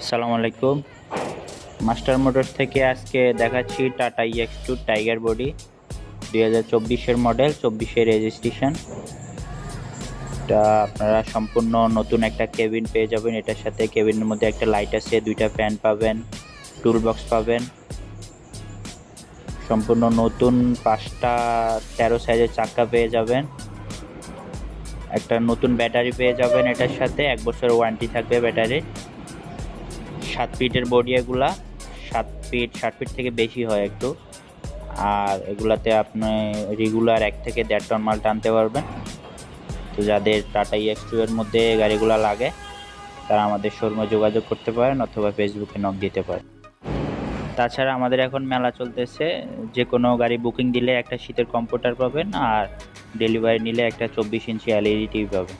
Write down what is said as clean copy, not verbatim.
আসসালামু আলাইকুম। Master motors থেকে আজকে দেখাচ্ছি টাটা EX2 টাইগার বডি 2024-এর মডেল, 24-এর রেজিস্ট্রেশন। এটা আপনারা সম্পূর্ণ নতুন একটা কেবিন পেয়ে যাবেন। এটার সাথে কেবিনের মধ্যে একটা লাইট আছে, দুইটা ফ্যান পাবেন, টুল বক্স পাবেন, সম্পূর্ণ নতুন 5টা 13 সাইজের চাকা পেয়ে যাবেন, একটা নতুন ব্যাটারি পেয়ে যাবেন। এটার সাথে 1 বছরের ওয়ারেন্টি থাকবে ব্যাটারির। 7 ফিটের বডি এগুলা, 7 ফিট থেকে বেশি হয় একটু। আর এগুলাতে আপনি রেগুলার 1 থেকে 1.5 টন মাল টানতে পারবেন। তো যাদের টাটা EX2 এর মধ্যে গাড়িগুলো লাগে তারা আমাদের শোরুমে যোগাযোগ করতে পারেন অথবা ফেসবুকে নক দিতে পারেন। তাছাড়া আমাদের এখন মেলা চলতেছে, যে কোনো গাড়ি বুকিং দিলে একটা শীতের কম্পিউটার পাবেন, আর ডেলিভারি নিলে একটা 24 ইঞ্চি LED টিভি পাবেন।